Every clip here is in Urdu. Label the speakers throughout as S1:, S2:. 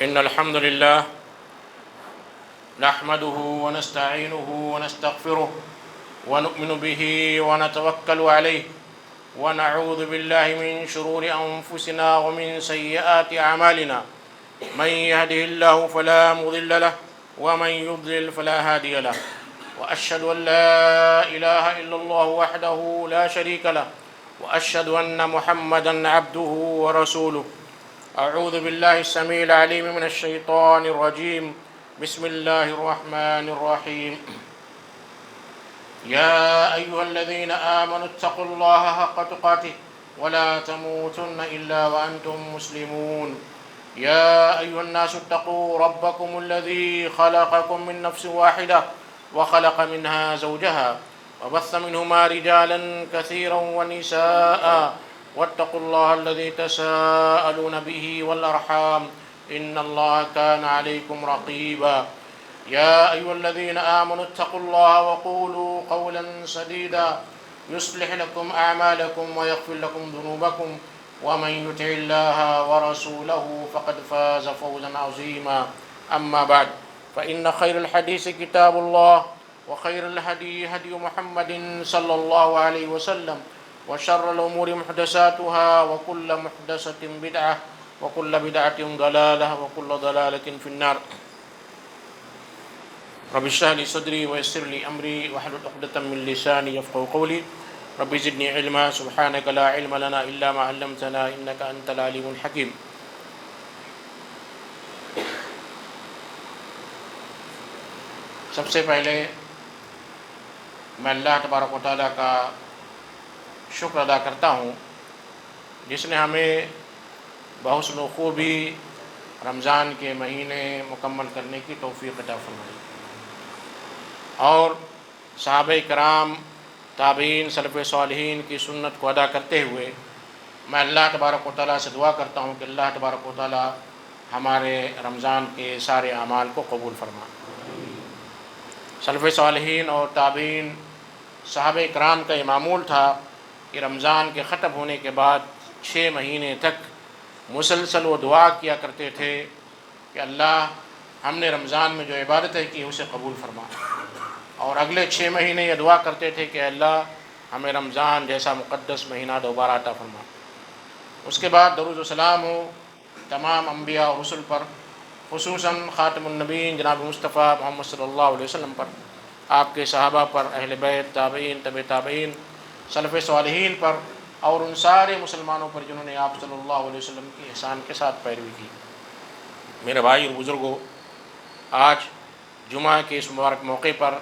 S1: إن الحمد لله نحمده ونستعينه ونستغفره ونؤمن به ونتوكل عليه ونعوذ بالله من شرور أنفسنا ومن سيئات أعمالنا. من يهده الله فلا مضل له ومن يضلل فلا هادي له، وأشهد أن لا إله إلا الله وحده لا شريك له، وأشهد أن محمدًا عبده ورسوله. أعوذ بالله السميع العليم من الشيطان الرجيم. بسم الله الرحمن الرحيم. يا أيها الذين آمنوا اتقوا الله حق تقاته ولا تموتن إلا وأنتم مسلمون. يا أيها الناس اتقوا ربكم الذي خلقكم من نفس واحدة وخلق منها زوجها وبث منهما رجالا كثيرا ونساء واتقوا الله الذي تساءلون به والأرحام إن الله كان عليكم رقيبا. يا أيها الذين آمنوا اتقوا الله وقولوا قولا سديدا يصلح لكم أعمالكم ويغفر لكم ذنوبكم ومن يطع الله ورسوله فقد فاز فوزا عظيما. أما بعد، فإن خير الحديث كتاب الله، وخير الهدي هدي محمد صلى الله عليه وسلم، وشر الأمور محدثاتها، وكل محدثة بدعة، وكل بدعة ضلالة، وكل ضلالة في النار. رب اشرح لي صدري ويسر لي أمري واحلل عقدة من لساني يفقهوا قولي. رب زدني علما سبحانك لا علم لنا إلا ما علمتنا إنك أنت العليم الحكيم. سب سے پہلے میں اللہ تبارک و تعالیٰ کا شکر ادا کرتا ہوں جس نے ہمیں بحسن و خوبی رمضان کے مہینے مکمل کرنے کی توفیق عطا فرمائی، اور صحابہ کرام، تابعین، سلف صالحین کی سنت کو ادا کرتے ہوئے میں اللہ تبارک و تعالیٰ سے دعا کرتا ہوں کہ اللہ تبارک و تعالیٰ ہمارے رمضان کے سارے اعمال کو قبول فرمائے۔ سلف صالحین اور تابعین، صحابہ کرام کا یہ معمول تھا کہ رمضان کے ختم ہونے کے بعد 6 مہینے تک مسلسل وہ دعا کیا کرتے تھے کہ اللہ ہم نے رمضان میں جو عبادتیں کی اسے قبول فرما، اور اگلے 6 مہینے یہ دعا کرتے تھے کہ اللہ ہمیں رمضان جیسا مقدس مہینہ دوبارہ عطا فرما۔ اس کے بعد درود و سلام ہو تمام انبیاء اور رسل پر، خصوصاً خاتم النبیین جناب مصطفیٰ محمد صلی اللہ علیہ وسلم پر، آپ کے صحابہ پر، اہل بیت، تابعین، تبع تابعین، سلف صالحین پر، اور ان سارے مسلمانوں پر جنہوں نے آپ صلی اللہ علیہ وسلم کی احسان کے ساتھ پیروی کی۔ میرے بھائی اور بزرگوں، آج جمعہ کے اس مبارک موقع پر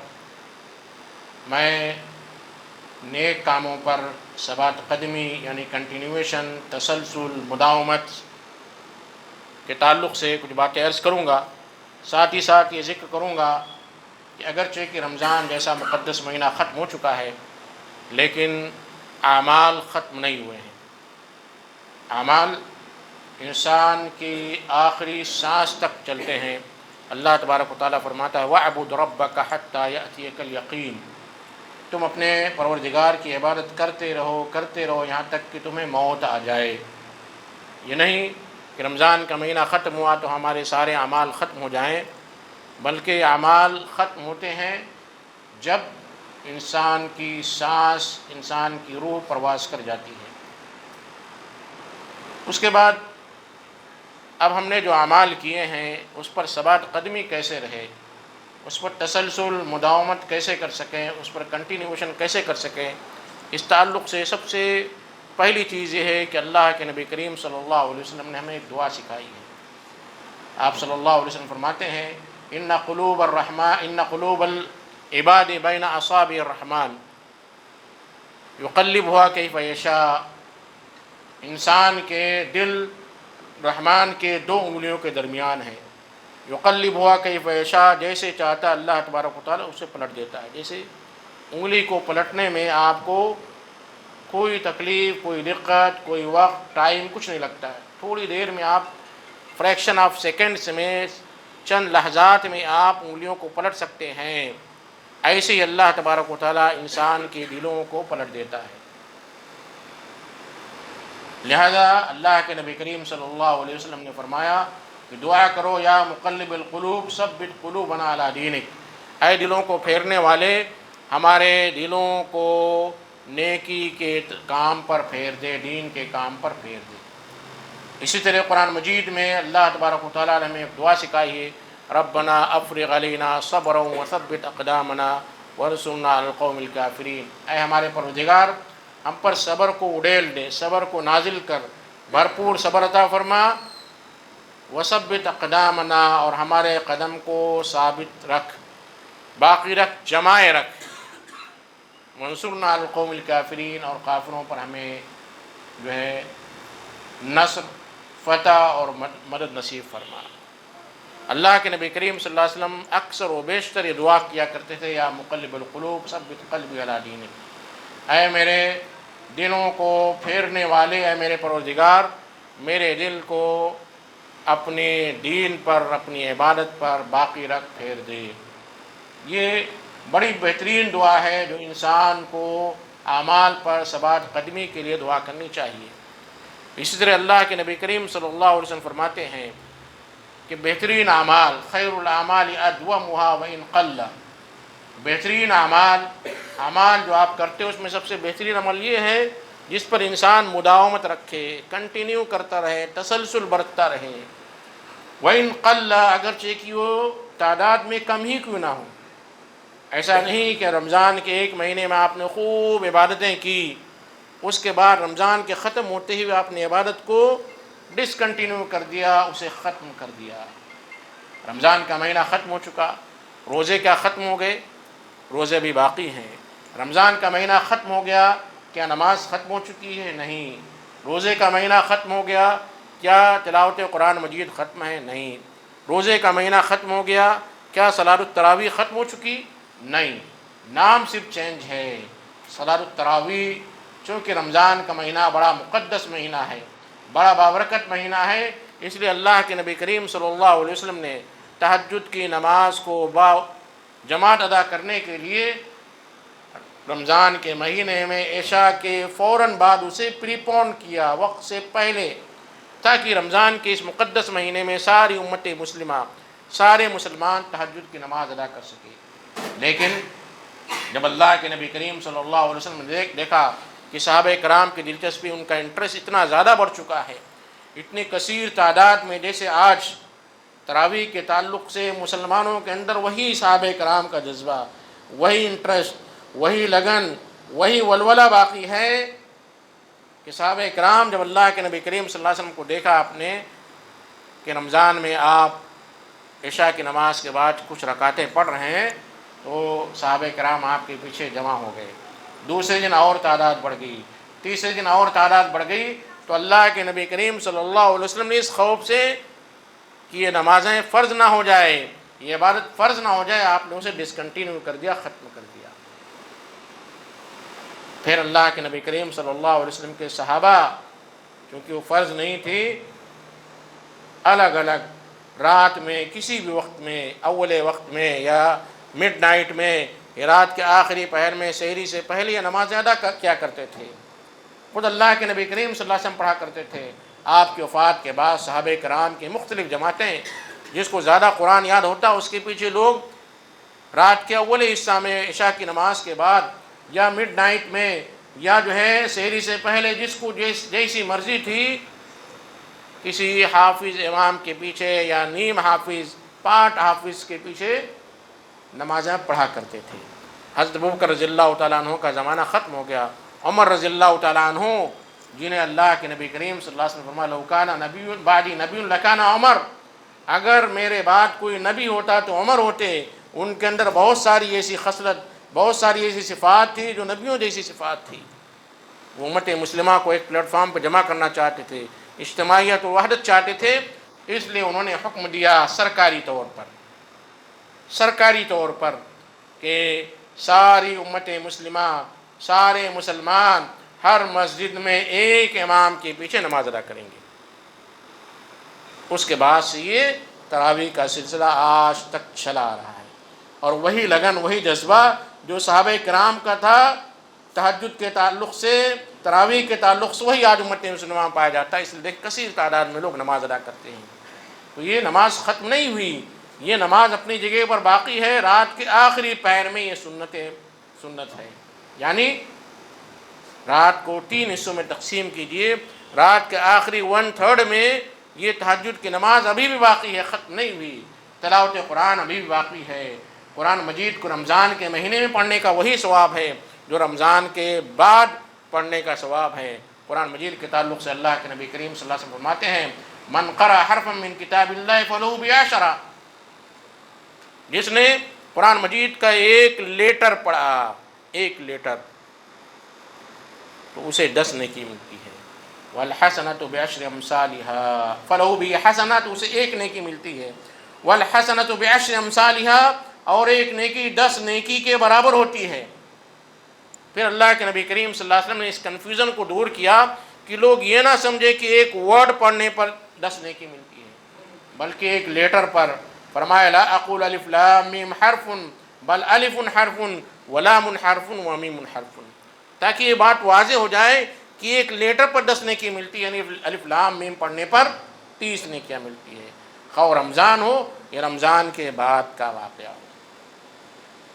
S1: میں نیک کاموں پر ثبات قدمی یعنی کنٹینیویشن، تسلسل، مداومت کے تعلق سے کچھ باتیں عرض کروں گا۔ ساتھ ہی ساتھ یہ ذکر کروں گا کہ اگرچہ کہ رمضان جیسا مقدس مہینہ ختم ہو چکا ہے، لیکن اعمال ختم نہیں ہوئے ہیں۔ اعمال انسان کی آخری سانس تک چلتے ہیں۔ اللہ تبارک و تعالیٰ فرماتا ہے وَاعْبُدْ رَبَّكَ حَتَّى يَأْتِيَكَ الْيَقِينُ، تم اپنے پروردگار کی عبادت کرتے رہو یہاں تک کہ تمہیں موت آ جائے۔ یہ نہیں کہ رمضان کا مہینہ ختم ہوا تو ہمارے سارے اعمال ختم ہو جائیں، بلکہ اعمال ختم ہوتے ہیں جب انسان کی سانس، انسان کی روح پرواز کر جاتی ہے۔ اس کے بعد اب ہم نے جو اعمال کیے ہیں اس پر ثبات قدمی کیسے رہے، اس پر تسلسل، مداومت کیسے کر سکیں، اس پر کنٹینیویشن کیسے کر سکیں، اس تعلق سے سب سے پہلی چیز یہ ہے کہ اللہ کے نبی کریم صلی اللہ علیہ وسلم نے ہمیں ایک دعا سکھائی ہے۔ آپ صلی اللہ علیہ وسلم فرماتے ہیں ان قلوب العباد بین اصابع الرحمن یقلبها کیف یشاء، انسان کے دل رحمان کے 2 انگلیوں کے درمیان ہے۔ یقلبها کیف یشاء، جیسے چاہتا اللہ تبارک و تعالیٰ اسے پلٹ دیتا ہے۔ جیسے انگلی کو پلٹنے میں آپ کو کوئی تکلیف، کوئی دقت، کوئی وقت، ٹائم کچھ نہیں لگتا ہے، تھوڑی دیر میں آپ فریکشن آف سیکنڈس میں، چند لحظات میں آپ انگلیوں کو پلٹ سکتے ہیں۔ ایسے ہی اللہ تبارک و تعالیٰ انسان کے دلوں کو پلٹ دیتا ہے۔ لہذا اللہ کے نبی کریم صلی اللہ علیہ وسلم نے فرمایا کہ دعا کرو یا مقلب القلوب ثبت قلوبنا علی دینک، اے دلوں کو پھیرنے والے ہمارے دلوں کو نیکی کے کام پر پھیر دے، دین کے کام پر پھیر دے۔ اسی طرح قرآن مجید میں اللہ تبارک و تعالیٰ نے ہمیں ایک دعا سکھائی ہے، ربنا افرغ علینا صبرا وثبت اقدامنا وانصرنا علی القوم الکافرین، اے ہمارے پروردگار ہم پر صبر کو اڈیل دے، صبر کو نازل کر، بھرپور صبر عطا فرما، وثبت اقدامنا اور ہمارے قدم کو ثابت رکھ، باقی رکھ، جمائے رکھ، وانصرنا علی القوم الکافرین اور کافروں پر ہمیں جو ہے نصر، فتح اور مدد نصیب فرما۔ اللہ کے نبی کریم صلی اللہ علیہ وسلم اکثر و بیشتر یہ دعا کیا کرتے تھے، یا مقلب القلوب ثبت قلبی علی دینک، اے میرے دلوں کو پھیرنے والے، اے میرے پروردگار میرے دل کو اپنے دین پر، اپنی عبادت پر باقی رکھ، پھیر دے۔ یہ بڑی بہترین دعا ہے جو انسان کو اعمال پر ثبات قدمی کے لیے دعا کرنی چاہیے۔ اسی طرح اللہ کے نبی کریم صلی اللہ علیہ وسلم فرماتے ہیں کہ بہترین اعمال، خیر الاعمال ادومها وان قل، بہترین اعمال جو آپ کرتے ہو اس میں سب سے بہترین عمل یہ ہے جس پر انسان مداومت رکھے، کنٹینیو کرتا رہے، تسلسل برتتا رہے، وان قل، اگرچہ کہ وہ تعداد میں کم ہی کیوں نہ ہو۔ ایسا نہیں کہ رمضان کے ایک مہینے میں آپ نے خوب عبادتیں کی، اس کے بعد رمضان کے ختم ہوتے ہی آپ نے عبادت کو ڈسکنٹینیو کر دیا، اسے ختم کر دیا۔ رمضان کا مہینہ ختم ہو چکا، روزے کیا ختم ہو گئے؟ روزے بھی باقی ہیں۔ رمضان کا مہینہ ختم ہو گیا، کیا نماز ختم ہو چکی ہے؟ نہیں۔ روزے کا مہینہ ختم ہو گیا، کیا تلاوت قرآن مجید ختم ہے؟ نہیں۔ روزے کا مہینہ ختم ہو گیا، کیا صلاۃ التراویح ختم ہو چکی؟ نہیں، نام صرف چینج ہے۔ صلاۃ التراویح چونکہ رمضان کا مہینہ بڑا مقدس مہینہ ہے، بڑا بابرکت مہینہ ہے، اس لیے اللہ کے نبی کریم صلی اللہ علیہ وسلم نے تہجد کی نماز کو با جماعت ادا کرنے کے لیے رمضان کے مہینے میں عشاء کے فوراً بعد اسے پری پون کیا، وقت سے پہلے، تاکہ رمضان کے اس مقدس مہینے میں ساری امت مسلمہ، سارے مسلمان تہجد کی نماز ادا کر سکے۔ لیکن جب اللہ کے نبی کریم صلی اللہ علیہ وسلم نے دیکھا کہ صحابہ کرام کی دلچسپی، ان کا انٹرسٹ اتنا زیادہ بڑھ چکا ہے، اتنی کثیر تعداد میں، جیسے آج تراویح کے تعلق سے مسلمانوں کے اندر وہی صحابہ کرام کا جذبہ، وہی انٹرسٹ، وہی لگن، وہی ولولہ باقی ہے کہ صحابہ کرام جب اللہ کے نبی کریم صلی اللہ علیہ وسلم کو دیکھا آپ نے کہ رمضان میں آپ عشاء کی نماز کے بعد کچھ رکعتیں پڑھ رہے ہیں، تو صحابہ کرام آپ کے پیچھے جمع ہو گئے۔ دوسرے دن اور تعداد بڑھ گئی، تیسرے دن اور تعداد بڑھ گئی، تو اللہ کے نبی کریم صلی اللہ علیہ وسلم نے اس خوف سے کہ یہ نمازیں فرض نہ ہو جائے، یہ عبادت فرض نہ ہو جائے، آپ نے اسے ڈسکنٹینیو کر دیا، ختم کر دیا۔ پھر اللہ کے نبی کریم صلی اللہ علیہ وسلم کے صحابہ، چونکہ وہ فرض نہیں تھی، الگ الگ رات میں کسی بھی وقت میں، اول وقت میں یا مڈ نائٹ میں، یا رات کے آخری پہر میں، سحری سے پہلے یہ نمازیں ادا کیا کرتے تھے۔ خود اللہ کے نبی کریم صلی اللہ علیہ وسلم پڑھا کرتے تھے۔ آپ کی وفات کے بعد صحابہ کرام کی مختلف جماعتیں، جس کو زیادہ قرآن یاد ہوتا اس کے پیچھے لوگ رات کے اول حصہ میں عشاء کی نماز کے بعد یا مڈ نائٹ میں یا جو ہے سحری سے پہلے، جس کو جیسی مرضی تھی، کسی حافظ امام کے پیچھے یا نیم حافظ، پارٹ حافظ کے پیچھے نمازیں پڑھا کرتے تھے۔ حضرت ابوبکر رضی اللہ تعالیٰ عنہ کا زمانہ ختم ہو گیا، عمر رضی اللہ تعالیٰ عنہ، جنہیں اللہ کے نبی کریم صلی اللہ علیہ وسلم فرمایا لو کان نبی بعدی نبی لکان عمر، اگر میرے بعد کوئی نبی ہوتا تو عمر ہوتے۔ ان کے اندر بہت ساری ایسی خصلت، بہت ساری ایسی صفات تھی جو نبیوں جیسی صفات تھی۔ وہ امت مسلمہ کو ایک پلیٹ فارم پہ جمع کرنا چاہتے تھے، اجتماعیت و وحدت چاہتے تھے، اس لیے انہوں نے حکم دیا سرکاری طور پر کہ ساری امت مسلمہ، سارے مسلمان ہر مسجد میں ایک امام کے پیچھے نماز ادا کریں گے۔ اس کے بعد سے یہ تراویح کا سلسلہ آج تک چلا آ رہا ہے، اور وہی لگن، وہی جذبہ جو صحابہ کرام کا تھا تہجد کے تعلق سے، تراویح کے تعلق سے، وہی آج امت مسلمہ پایا جاتا ہے۔ اس لیے کثیر تعداد میں لوگ نماز ادا کرتے ہیں۔ تو یہ نماز ختم نہیں ہوئی، یہ نماز اپنی جگہ پر باقی ہے، رات کے آخری پہر میں یہ سنت ہے۔ یعنی رات کو 3 حصوں میں تقسیم کیجئے، رات کے آخری 1/3 میں یہ تہجد کی نماز ابھی بھی باقی ہے، ختم نہیں ہوئی، تلاوت قرآن ابھی بھی باقی ہے۔ قرآن مجید کو رمضان کے مہینے میں پڑھنے کا وہی ثواب ہے جو رمضان کے بعد پڑھنے کا ثواب ہے۔ قرآن مجید کے تعلق سے اللہ کے نبی کریم صلی اللہ علیہ وسلم فرماتے ہیں، من قرأ حرفا من کتاب اللہ فلہ بعشرہ، جس نے قرآن مجید کا ایک لیٹر پڑھا، ایک لیٹر، تو اسے 10 نیکی ملتی ہے۔ والحسنۃ بعشر امثالها، فلہ بحسنۃ، اسے ایک نیکی ملتی ہے۔ والحسنۃ بعشر امثالها، اور ایک نیکی 10 نیکی کے برابر ہوتی ہے۔ پھر اللہ کے نبی کریم صلی اللہ علیہ وسلم نے اس کنفیوژن کو دور کیا کہ لوگ یہ نہ سمجھے کہ ایک ورڈ پڑھنے پر 10 نیکی ملتی ہے، بلکہ ایک لیٹر پر۔ فرمایا لا اقول الف لام میم حرف بل الف حرف ولام حرف ومیم حرف، تاکہ یہ بات واضح ہو جائے کہ ایک لیٹر پر 10 نیکی ملتی ہے، یعنی الف لام میم پڑھنے پر 30 نیکیاں ملتی ہے، خواہ رمضان ہو یا رمضان کے بعد کا واقعہ ہو۔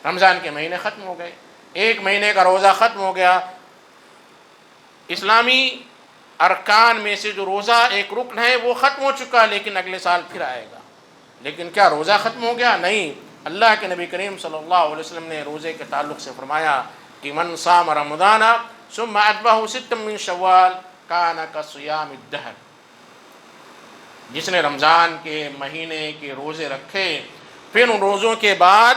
S1: رمضان کے مہینے ختم ہو گئے، ایک مہینے کا روزہ ختم ہو گیا۔ اسلامی ارکان میں سے جو روزہ ایک رکن ہے وہ ختم ہو چکا، لیکن اگلے سال پھر آئے گا۔ لیکن کیا روزہ ختم ہو گیا؟ نہیں۔ اللہ کے نبی کریم صلی اللہ علیہ وسلم نے روزے کے تعلق سے فرمایا کہ من صام رمضان ثم اتبعہ ستا من شوال کان کصیام الدہر، جس نے رمضان کے مہینے کے روزے رکھے، پھر ان روزوں کے بعد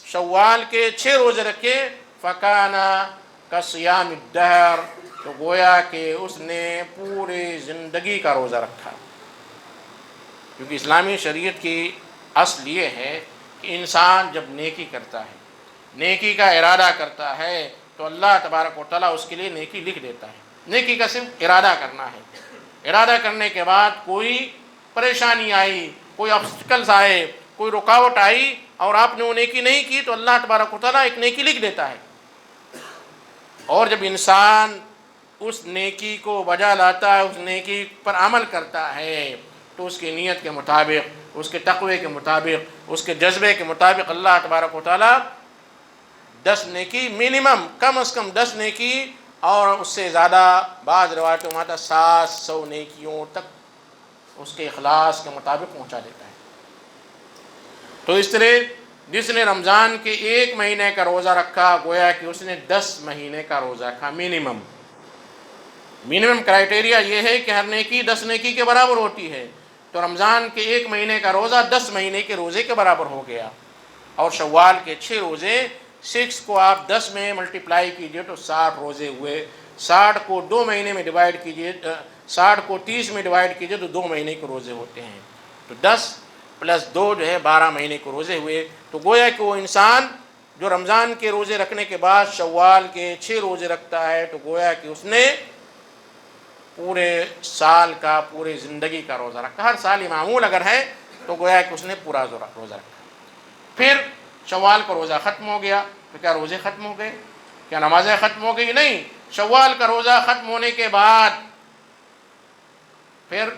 S1: شوال کے 6 روزے رکھے، فکان کصیام الدہر، تو گویا کہ اس نے پوری زندگی کا روزہ رکھا۔ کیونکہ اسلامی شریعت کی اصل یہ ہے کہ انسان جب نیکی کرتا ہے، نیکی کا ارادہ کرتا ہے، تو اللہ تبارک و تعالیٰ اس کے لیے نیکی لکھ دیتا ہے۔ نیکی کا صرف ارادہ کرنا ہے، ارادہ کرنے کے بعد کوئی پریشانی آئی، کوئی آبسٹیکلز آئے، کوئی رکاوٹ آئی اور آپ نے وہ نیکی نہیں کی، تو اللہ تبارک و تعالیٰ ایک نیکی لکھ دیتا ہے۔ اور جب انسان اس نیکی کو بجا لاتا ہے، اس نیکی پر عمل کرتا ہے، تو اس کی نیت کے مطابق، اس کے تقوی کے مطابق، اس کے جذبے کے مطابق اللہ تبارک و تعالیٰ 10 نیکی منیمم، کم از کم 10 نیکی، اور اس سے زیادہ بعض روایتوں میں آتا 700 نیکیوں تک اس کے اخلاص کے مطابق پہنچا دیتا ہے۔ تو اس طرح جس نے رمضان کے 1 مہینے کا روزہ رکھا، گویا کہ اس نے 10 مہینے کا روزہ رکھا منیمم۔ منیمم کرائیٹیریا یہ ہے کہ ہر نیکی 10 نیکی کے برابر ہوتی ہے، تو رمضان کے 1 مہینے کا روزہ 10 مہینے کے روزے کے برابر ہو گیا۔ اور شوال کے 6 روزے، 6 کو آپ 10 میں ملٹیپلائی کیجئے تو 60 روزے ہوئے، 60 کو 2 مہینے میں ڈیوائیڈ کیجئے، 60 کو 30 میں ڈیوائیڈ کیجئے تو 2 مہینے کے روزے ہوتے ہیں، تو 10 پلس 2 جو ہے 12 مہینے کے روزے ہوئے۔ تو گویا کہ وہ انسان جو رمضان کے روزے رکھنے کے بعد شوال کے 6 روزے رکھتا ہے، تو گویا کہ اس نے پورے سال کا، پورے زندگی کا روزہ رکھا۔ ہر سال یہ معمول اگر ہے تو گویا کہ اس نے پورا روزہ رکھا۔ پھر شوال کا روزہ ختم ہو گیا، تو کیا روزے ختم ہو گئے؟ کیا نمازیں ختم ہو گئی؟ نہیں۔ شوال کا روزہ ختم ہونے کے بعد پھر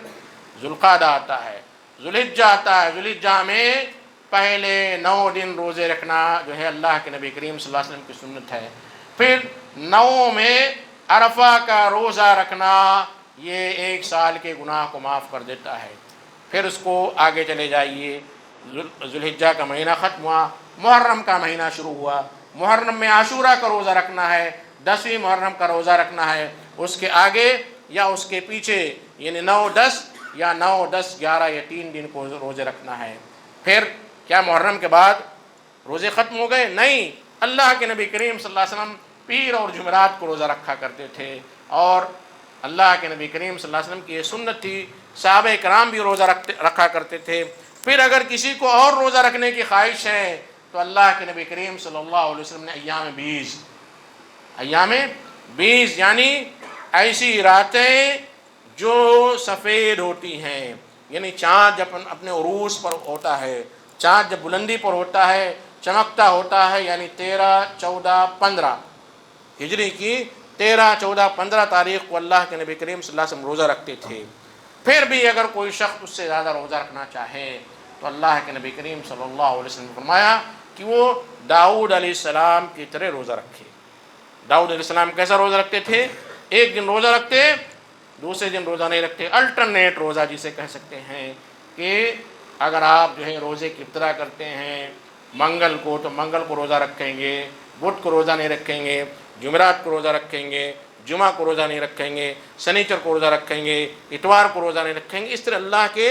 S1: ذوالقعدہ آتا ہے، ذوالحجہ آتا ہے۔ ذوالحجہ میں پہلے 9 دن روزے رکھنا جو ہے اللہ کے نبی کریم صلی اللہ علیہ وسلم کی سنت ہے۔ پھر 9 میں عرفہ کا روزہ رکھنا، یہ 1 سال کے گناہ کو معاف کر دیتا ہے۔ پھر اس کو آگے چلے جائیے، ذوالحجہ کا مہینہ ختم ہوا، محرم کا مہینہ شروع ہوا، محرم میں عاشورہ کا روزہ رکھنا ہے، 10ویں محرم کا روزہ رکھنا ہے، اس کے آگے یا اس کے پیچھے یعنی 9، 10 یا 9، 10، 11 یا 3 دن کو روزے رکھنا ہے۔ پھر کیا محرم کے بعد روزے ختم ہو گئے؟ نہیں۔ اللہ کے نبی کریم صلی اللہ علیہ وسلم پیر اور جمعرات کو روزہ رکھا کرتے تھے، اور اللہ کے نبی کریم صلی اللہ علیہ وسلم کی یہ سنت تھی، صحابہ کرام بھی روزہ رکھا کرتے تھے۔ پھر اگر کسی کو اور روزہ رکھنے کی خواہش ہے تو اللہ کے نبی کریم صلی اللہ علیہ وسلم نے ایام 20 یعنی ایسی راتیں جو سفید ہوتی ہیں، یعنی چاند جب اپنے عروج پر ہوتا ہے، چاند جب بلندی پر ہوتا ہے، چمکتا ہوتا ہے، یعنی 13، 14، 15 ہجری کی 13، 14، 15 تاریخ کو اللہ کے نبی کریم صلی اللہ علیہ وسلم روزہ رکھتے تھے۔ پھر بھی اگر کوئی شخص اس سے زیادہ روزہ رکھنا چاہے تو اللہ کے نبی کریم صلی اللہ علیہ وسلم نے فرمایا کہ وہ داؤد علیہ السلام کی طرح روزہ رکھے۔ داؤد علیہ السلام کیسا روزہ رکھتے تھے؟ ایک دن روزہ رکھتے، دوسرے دن روزہ نہیں رکھتے، الٹرنیٹ روزہ جسے کہہ سکتے ہیں کہ اگر آپ جو ہے روزے کی ابتدا کرتے ہیں منگل کو تو منگل کو روزہ رکھیں گے، بدھ کو روزہ نہیں رکھیں گے، جمعرات کو روزہ رکھیں گے، جمعہ کو روزہ نہیں رکھیں گے، سنیچر کو روزہ رکھیں گے، اتوار کو روزہ نہیں رکھیں گے۔ اس طرح اللہ کے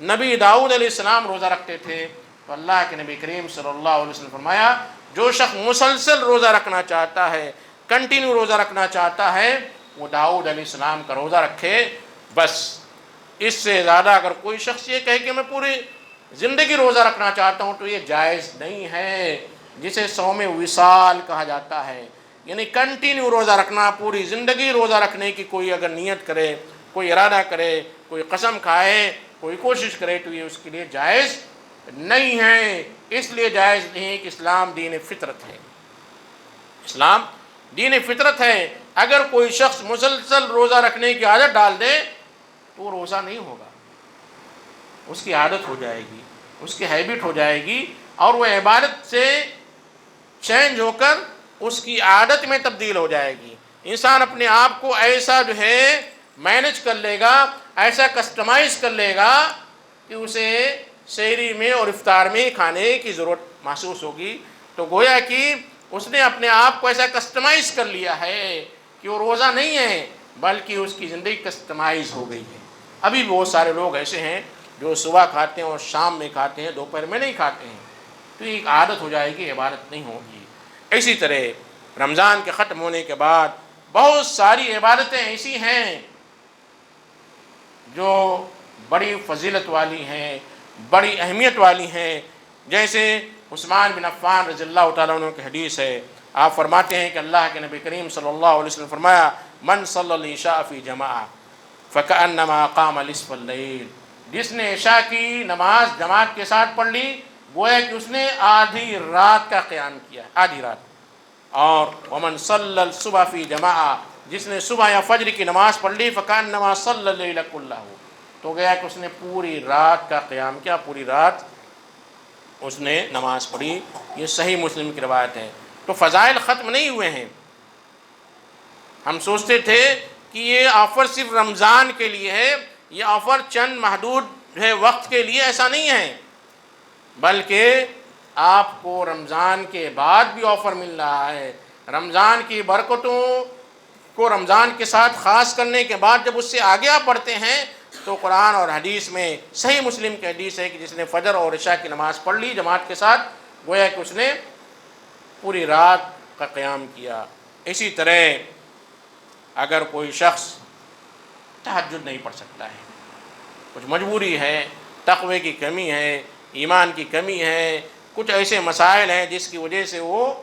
S1: نبی داؤد علیہ السلام روزہ رکھتے تھے۔ تو اللہ کے نبی کریم صلی اللہ علیہ وسلم نے فرمایا جو شخص مسلسل روزہ رکھنا چاہتا ہے، کنٹینیو روزہ رکھنا چاہتا ہے، وہ داؤد علیہ السلام کا روزہ رکھے بس۔ اس سے زیادہ اگر کوئی شخص یہ کہے کہ میں پوری زندگی روزہ رکھنا چاہتا ہوں تو یہ جائز نہیں ہے، جسے صوم وصال کہا جاتا ہے، یعنی کنٹینیو روزہ رکھنا، پوری زندگی روزہ رکھنے کی کوئی اگر نیت کرے، کوئی ارادہ کرے، کوئی قسم کھائے، کوئی کوشش کرے تو یہ اس کے لیے جائز نہیں ہے۔ اس لیے جائز نہیں ہے کہ اسلام دین فطرت ہے، اسلام دین فطرت ہے۔ اگر کوئی شخص مسلسل روزہ رکھنے کی عادت ڈال دے تو وہ روزہ نہیں ہوگا، اس کی عادت ہو جائے گی، اس کی ہیبٹ ہو جائے گی، اور وہ عبادت سے چینج ہو کر اس کی عادت میں تبدیل ہو جائے گی۔ انسان اپنے آپ کو ایسا جو ہے مینج کر لے گا، ایسا کسٹمائز کر لے گا کہ اسے سحری میں اور افطار میں کھانے کی ضرورت محسوس ہوگی۔ تو گویا کہ اس نے اپنے آپ کو ایسا کسٹمائز کر لیا ہے کہ وہ روزہ نہیں ہے بلکہ اس کی زندگی کسٹمائز ہو گئی ہے۔ ابھی بہت سارے لوگ ایسے ہیں جو صبح کھاتے ہیں اور شام میں کھاتے ہیں، دوپہر میں نہیں کھاتے ہیں، تو ایک عادت ہو جائے گی، عبادت نہیں ہوگی۔ اسی طرح رمضان کے ختم ہونے کے بعد بہت ساری عبادتیں ایسی ہیں جو بڑی فضیلت والی ہیں، بڑی اہمیت والی ہیں۔ جیسے عثمان بن عفان رضی اللہ تعالیٰ عنہ کی حدیث ہے، آپ فرماتے ہیں کہ اللہ کے نبی کریم صلی اللہ علیہ وسلم فرمایا من صلی العشاء فی جماعہ فکأنما قام نصف اللیل، جس نے عشاء کی نماز جماعت کے ساتھ پڑھ لی گویا کہ اس نے آدھی رات کا قیام کیا، آدھی رات۔ اور ومن صلی الصبح فی جماعہ، جس نے صبح یا فجر کی نماز پڑھ لی فکأنما صلی اللیل کلہ، تو گیا کہ اس نے پوری رات کا قیام کیا، پوری رات اس نے نماز پڑھی۔ یہ صحیح مسلم کی روایت ہے۔ تو فضائل ختم نہیں ہوئے ہیں۔ ہم سوچتے تھے کہ یہ آفر صرف رمضان کے لیے ہے، یہ آفر چند محدود ہے وقت کے لیے، ایسا نہیں ہے، بلکہ آپ کو رمضان کے بعد بھی آفر مل رہا ہے۔ رمضان کی برکتوں کو رمضان کے ساتھ خاص کرنے کے بعد جب اس سے آگے آپ بڑھتے ہیں تو قرآن اور حدیث میں صحیح مسلم کی حدیث ہے کہ جس نے فجر اور عشاء کی نماز پڑھ لی جماعت کے ساتھ گویا کہ اس نے پوری رات کا قیام کیا۔ اسی طرح اگر کوئی شخص تہجد نہیں پڑھ سکتا ہے، کچھ مجبوری ہے، تقوی کی کمی ہے، ایمان کی کمی ہے، کچھ ایسے مسائل ہیں جس کی وجہ سے وہ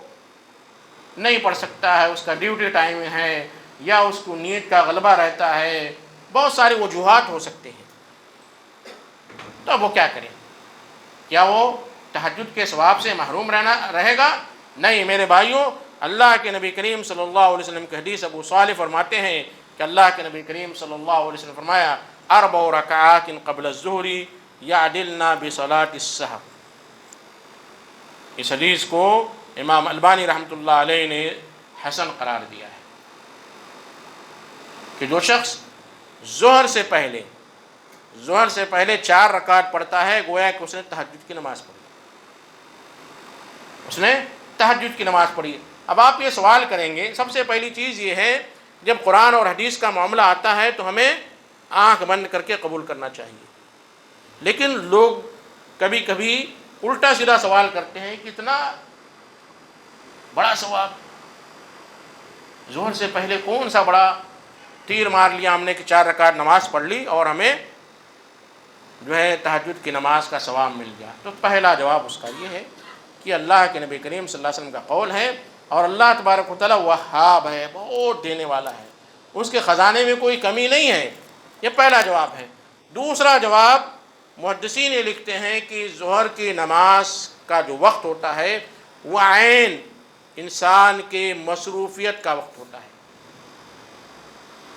S1: نہیں پڑھ سکتا ہے، اس کا ڈیوٹی ٹائم ہے یا اس کو نیند کا غلبہ رہتا ہے، بہت ساری وجوہات ہو سکتے ہیں، تو وہ کیا کریں؟ کیا وہ تہجد کے ثواب سے محروم رہے گا؟ نہیں میرے بھائیوں، اللہ کے نبی کریم صلی اللہ علیہ وسلم کی حدیث ابو صالح فرماتے ہیں کہ اللہ کے نبی کریم صلی اللہ علیہ وسلم فرمایا اربع رکعات قبل الظہر یعدلن بصلاۃ السحر۔ اس حدیث کو امام البانی رحمۃ اللہ علیہ نے حسن قرار دیا ہے کہ جو شخص ظہر سے پہلے 4 رکعت پڑھتا ہے گویا کہ اس نے تہجد کی نماز پڑھی، اس نے تہجد کی نماز پڑھی۔ اب آپ یہ سوال کریں گے، سب سے پہلی چیز یہ ہے جب قرآن اور حدیث کا معاملہ آتا ہے تو ہمیں آنکھ بند کر کے قبول کرنا چاہیے، لیکن لوگ کبھی کبھی الٹا سیدھا سوال کرتے ہیں کہ اتنا بڑا ثواب، ظہر سے پہلے کون سا بڑا تیر مار لیا ہم نے کہ 4 رکعت نماز پڑھ لی اور ہمیں جو ہے تہجد کی نماز کا ثواب مل گیا؟ تو پہلا جواب اس کا یہ ہے کہ اللہ کے نبی کریم صلی اللہ علیہ وسلم کا قول ہے، اور اللہ تبارک و تعالیٰ وہاب ہے، بہت دینے والا ہے، اس کے خزانے میں کوئی کمی نہیں ہے۔ یہ پہلا جواب ہے۔ دوسرا جواب، محدثین یہ لکھتے ہیں کہ ظہر کی نماز کا جو وقت ہوتا ہے وہ عین انسان کے مصروفیت کا وقت ہوتا ہے،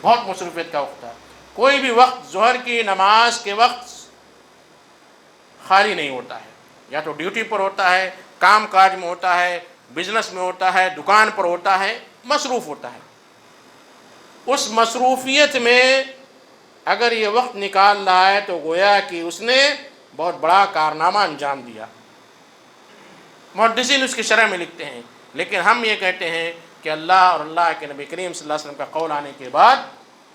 S1: بہت مصروفیت کا وقت ہے۔ کوئی بھی وقت ظہر کی نماز کے وقت خالی نہیں ہوتا ہے، یا تو ڈیوٹی پر ہوتا ہے، کام کاج میں ہوتا ہے، بزنس میں ہوتا ہے، دکان پر ہوتا ہے، مصروف ہوتا ہے۔ اس مصروفیت میں اگر یہ وقت نکال رہا ہے تو گویا کہ اس نے بہت بڑا کارنامہ انجام دیا۔ محدثین اس کی شرح میں لکھتے ہیں، لیکن ہم یہ کہتے ہیں کہ اللہ اور اللہ کے نبی کریم صلی اللہ علیہ وسلم کا قول آنے کے بعد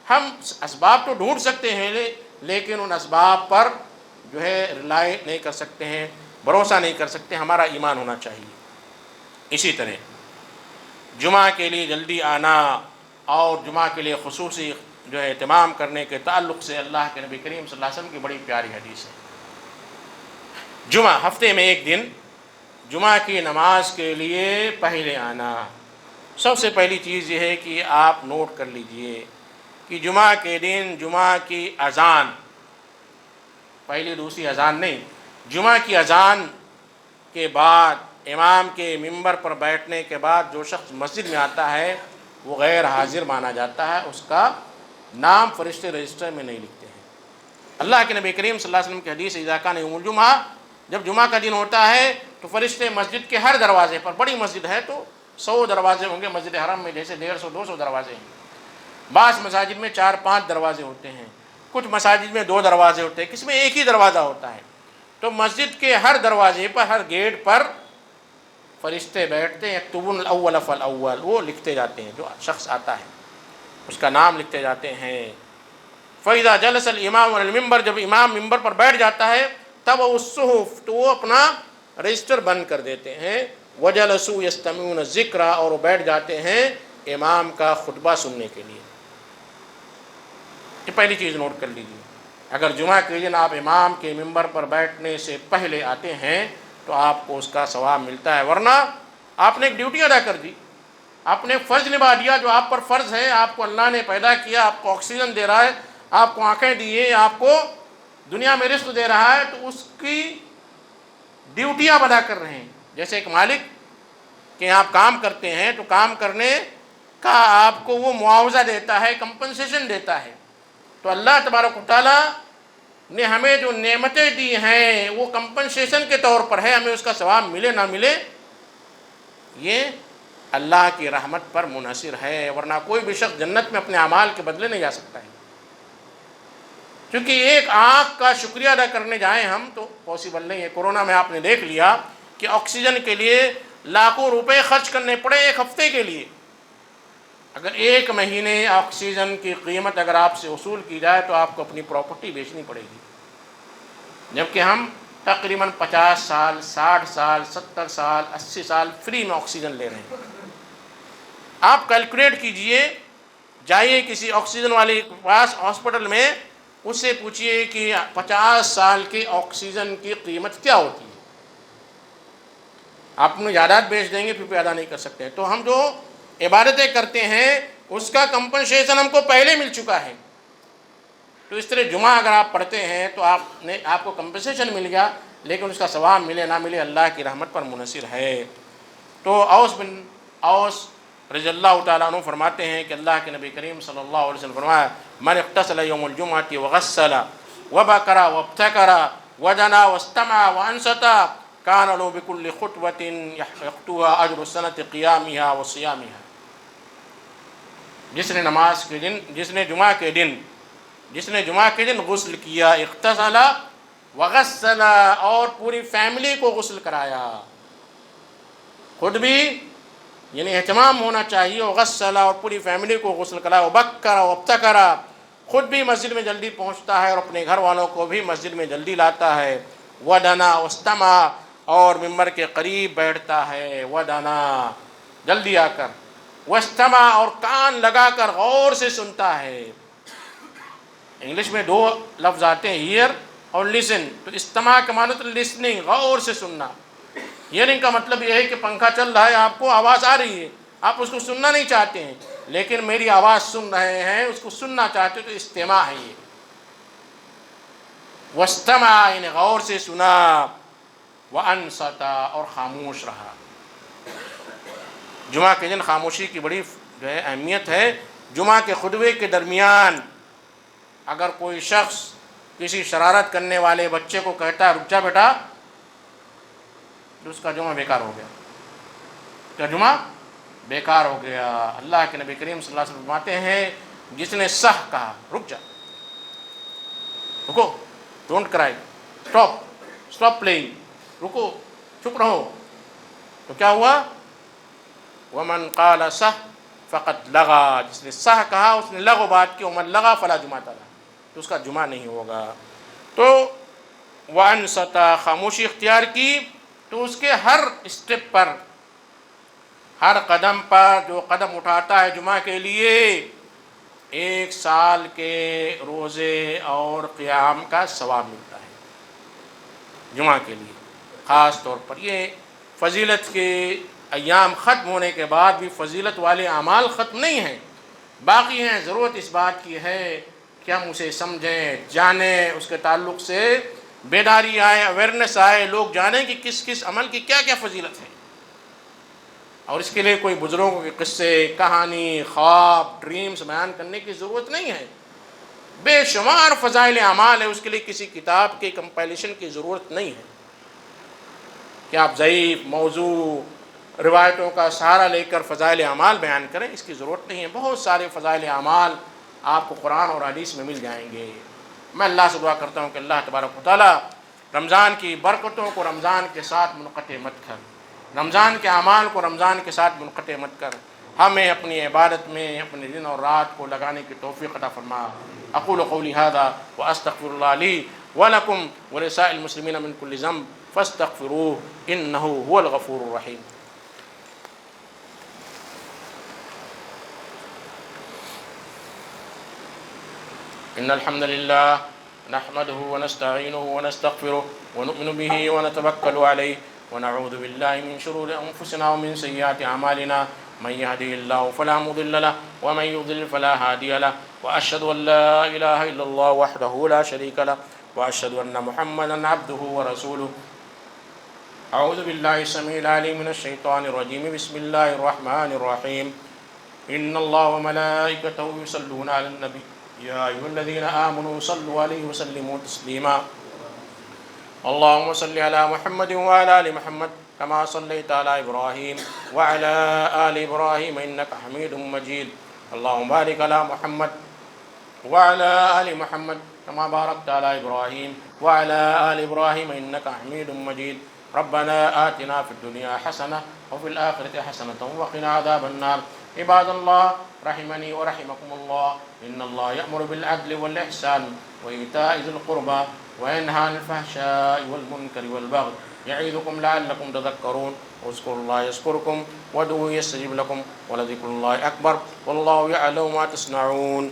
S1: ہم اسباب تو ڈھونڈ سکتے ہیں، لیکن ان اسباب پر جو ہے ریلائی نہیں کر سکتے ہیں، بھروسہ نہیں کر سکتے، ہمارا ایمان ہونا چاہیے۔ اسی طرح جمعہ کے لیے جلدی آنا اور جمعہ کے لیے خصوصی جو ہے اہتمام کرنے کے تعلق سے اللہ کے نبی کریم صلی اللہ علیہ وسلم کی بڑی پیاری حدیث ہے۔ جمعہ ہفتے میں ایک دن جمعہ کی نماز کے لیے پہلے آنا۔ سب سے پہلی چیز یہ ہے کہ آپ نوٹ کر لیجئے کہ جمعہ کے دن جمعہ کی اذان، پہلی دوسری اذان نہیں، جمعہ کی اذان کے بعد امام کے ممبر پر بیٹھنے کے بعد جو شخص مسجد میں آتا ہے وہ غیر حاضر مانا جاتا ہے، اس کا نام فرشتے رجسٹر میں نہیں لکھتے ہیں۔ اللہ کے نبی کریم صلی اللہ علیہ وسلم کی حدیث اذا کان یوم الجمعہ، جب جمعہ کا دن ہوتا ہے تو فرشتے مسجد کے ہر دروازے پر، بڑی مسجد ہے تو 100 دروازے ہوں گے، مسجد حرم میں جیسے 150 200 دروازے ہیں، بعض مساجد میں 4-5 دروازے ہوتے ہیں، کچھ مساجد میں 2 دروازے ہوتے ہیں، کس میں ایک ہی دروازہ ہوتا ہے، تو مسجد کے ہر دروازے پر، ہر گیٹ پر فرشتے بیٹھتے ہیں، یکتبون الاول فالاول، وہ لکھتے جاتے ہیں، جو شخص آتا ہے اس کا نام لکھتے جاتے ہیں۔ فَإِذَا جَلَسَ الْإِمَامُ عَلَى الْمِنبَرِ، جب امام ممبر پر بیٹھ جاتا ہے تب الصحف، تو وہ اپنا رجسٹر بند کر دیتے ہیں، وَجَلَسُوا يَسْتَمِعُونَ الذِّكْرَ، اور وہ بیٹھ جاتے ہیں امام کا خطبہ سننے کے لیے۔ یہ پہلی چیز نوٹ کر لیجیے، اگر جمعہ کے دن آپ امام کے ممبر پر بیٹھنے سے پہلے آتے ہیں تو آپ کو اس کا ثواب ملتا ہے، ورنہ آپ نے ایک ڈیوٹی ادا کر دی، آپ نے فرض نبھا دیا جو آپ پر فرض ہے۔ آپ کو اللہ نے پیدا کیا، آپ کو آکسیجن دے رہا ہے، آپ کو آنکھیں دی ہے، آپ کو دنیا میں رزق دے رہا ہے، تو اس کی ڈیوٹی آپ ادا کر رہے ہیں۔ جیسے ایک مالک کہ آپ کام کرتے ہیں تو کام کرنے کا آپ کو وہ معاوضہ دیتا ہے، کمپنسیشن دیتا ہے، تو اللہ تبارک و تعالیٰ نے ہمیں جو نعمتیں دی ہیں وہ کمپنسیشن کے طور پر ہے، ہمیں اس کا ثواب ملے نہ ملے یہ اللہ کی رحمت پر منحصر ہے، ورنہ کوئی بھی شخص جنت میں اپنے اعمال کے بدلے نہیں جا سکتا ہے، کیونکہ ایک آنکھ کا شکریہ ادا کرنے جائیں ہم تو پاسبل نہیں ہے۔ کورونا میں آپ نے دیکھ لیا کہ آکسیجن کے لیے لاکھوں روپے خرچ کرنے پڑے ایک ہفتے کے لیے، اگر ایک مہینے آکسیجن کی قیمت اگر آپ سے وصول کی جائے تو آپ کو اپنی پراپرٹی بیچنی پڑے گی، جبکہ ہم تقریباً 50 سال 60 سال 70 سال 80 سال فری میں آکسیجن لے رہے ہیں۔ آپ کیلکولیٹ کیجئے، جائیے کسی آکسیجن والے کے پاس ہاسپٹل میں، اس سے پوچھئے کہ 50 سال کی آکسیجن کی قیمت کیا ہوتی ہے، آپ نے یادات بیچ دیں گے پھر پیدا نہیں کر سکتے۔ تو ہم جو عبادتیں کرتے ہیں اس کا کمپنسیشن ہم کو پہلے مل چکا ہے، تو اس طرح جمعہ اگر آپ پڑھتے ہیں تو آپ کو کمپنسیشن مل گیا، لیکن اس کا ثواب ملے نہ ملے اللہ کی رحمت پر منحصر ہے۔ تو اوس بن اوس رضی اللہ تعالیٰ عنہ فرماتے ہیں کہ اللہ کے نبی کریم صلی اللہ علیہ وسلم فرمایا، من اغتسل یوم الجمعۃ وغسل وبکر وابتکر ودنا واستمع وانصت کان له بكل خطوۃ یخطوها اجر السنۃ قیامها وصیامها۔ جس نے جمعہ کے دن غسل کیا، اغتسل وغسل، اور پوری فیملی کو غسل کرایا، خود بھی یعنی اہتمام ہونا چاہیے، وغسل، اور پوری فیملی کو غسل کرایا، وبکر وابتکر، خود بھی مسجد میں جلدی پہنچتا ہے اور اپنے گھر والوں کو بھی مسجد میں جلدی لاتا ہے، ودنا واستمع، اور ممبر کے قریب بیٹھتا ہے، ودنا جلدی آ کر، واستمع، اور کان لگا کر غور سے سنتا ہے۔ انگلش میں 2 لفظ آتے ہیں، ہیئر اور لسن، تو استماع کا معنی تو لسننگ، غور سے سننا۔ ہیئرنگ کا مطلب یہ ہے کہ پنکھا چل رہا ہے، آپ کو آواز آ رہی ہے، آپ اس کو سننا نہیں چاہتے ہیں، لیکن میری آواز سن رہے ہیں، اس کو سننا چاہتے تو استماع ہے یہ۔ واستمع یعنی غور سے سنا، وانصت، اور خاموش رہا۔ جمعہ کے دن خاموشی کی بڑی جو ہے اہمیت ہے۔ جمعہ کے خطبے کے درمیان اگر کوئی شخص کسی شرارت کرنے والے بچے کو کہتا ہے رک جا بیٹا، تو اس کا جمعہ بیکار ہو گیا، کیا جمعہ بیکار ہو گیا۔ اللہ کے نبی کریم صلی اللہ علیہ وسلم فرماتے ہیں جس نے صح کہا رک جا، رکو، ڈونٹ کرائی، اسٹاپ پلینگ، رکو، چپ رہو، تو کیا ہوا؟ ومن قال صح فقط لغا، جس نے صح کہا اس نے لغو بات کی، ومن لغا فلا جمعہ له، تو اس کا جمعہ نہیں ہوگا۔ تو وانصتا، خاموشی اختیار کی، تو اس کے ہر اسٹیپ پر، ہر قدم پر جو قدم اٹھاتا ہے جمعہ کے لیے 1 سال کے روزے اور قیام کا ثواب ملتا ہے جمعہ کے لیے۔ خاص طور پر یہ فضیلت کے ایام ختم ہونے کے بعد بھی فضیلت والے اعمال ختم نہیں ہیں، باقی ہیں۔ ضرورت اس بات کی ہے کہ ہم اسے سمجھیں، جانیں، اس کے تعلق سے بیداری آئے، اویئرنیس آئے، لوگ جانیں کہ کس کس عمل کی کیا کیا فضیلت ہے۔ اور اس کے لیے کوئی بزرگوں کے قصے، کہانی، خواب، ڈریمز بیان کرنے کی ضرورت نہیں ہے، بے شمار فضائل اعمال ہے، اس کے لیے کسی کتاب کے کمپائلیشن کی ضرورت نہیں ہے کہ آپ ضعیف موضوع روایتوں کا سہارا لے کر فضائل اعمال بیان کریں، اس کی ضرورت نہیں ہے۔ بہت سارے فضائل اعمال آپ کو قرآن اور حدیث میں مل جائیں گے۔ میں اللہ سے دعا کرتا ہوں کہ اللہ تبارک و تعالیٰ رمضان کی برکتوں کو رمضان کے ساتھ منقطع مت کر، رمضان کے اعمال کو رمضان کے ساتھ منقطع مت کر، ہمیں اپنی عبادت میں اپنے دن اور رات کو لگانے کی توفیق عطا فرما۔ اقول قولی ھذا واستغفر اللہ لی ولکم ولسائر المسلمین من کل ذنب فاستغفروه انہ هو الغفور الرحیم۔ ان الحمد للہ نحمده ونستعینه ونستغفره ونؤمن به ونتوکل علیہ ونعوذ باللہ من شرور انفسنا ومن سیئات اعمالنا من يهده الله فلا مضل له ومن يضلل فلا هادي له واشهد ان لا اله الا الله وحده لا شريك له واشهد ان محمدا عبده ورسوله۔ اعوذ باللہ السمیع العلیم من الشیطان الرجیم، بسم اللہ الرحمن الرحیم۔ ان اللہ وملائکتہ یصلون علی النبی یا ایھا الذین آمنوا صلوا علیہ وسلموا تسلیما۔ اللهم صل على محمد وعلى آل محمد كما صليت على إبراهيم وعلى آل إبراهيم إنك حميد مجيد۔ اللهم بارك على محمد وعلى آل محمد كما باركت على إبراهيم وعلى آل إبراهيم إنك حميد مجيد۔ ربنا آتنا في الدنيا حسنة وفي الآخرة حسنة وقنا عذاب النار۔ عباد الله رحمني ورحمكم الله، إن الله يأمر بالعدل والإحسان وإيتاء ذي القربى وينهى عن الفحشاء والمنكر والبغي يعظكم لعلكم تذكرون۔ اذكروا الله يذكركم وادعوه يستجب لكم ولذكر الله أكبر والله يعلم ما تصنعون۔